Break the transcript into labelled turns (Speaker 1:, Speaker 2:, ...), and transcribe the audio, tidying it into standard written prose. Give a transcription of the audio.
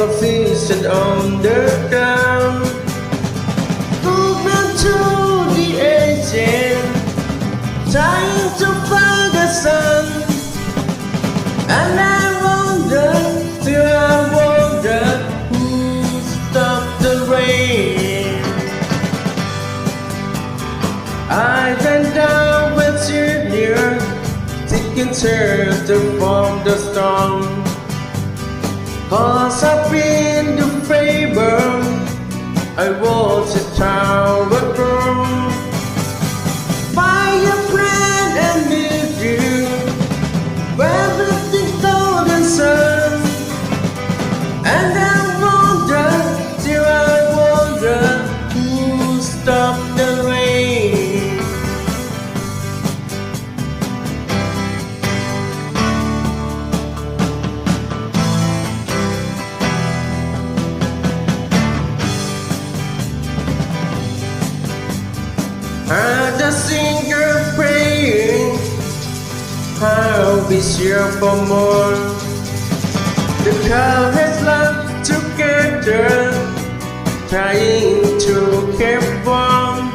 Speaker 1: confusion on the ground. Moving to the edges, trying to find the sun. And I wonder, till I wonder, who stopped the rain. I went down with you near, taking turns to form the storm. Cause I've been the favor, I was a child of grown. By your friend and with you, everything's golden sun. And I wonder, till I wonder, who stopped the rain. And the singer praying, I'll be sure for more. The crowd has laughed together, trying to keep warm.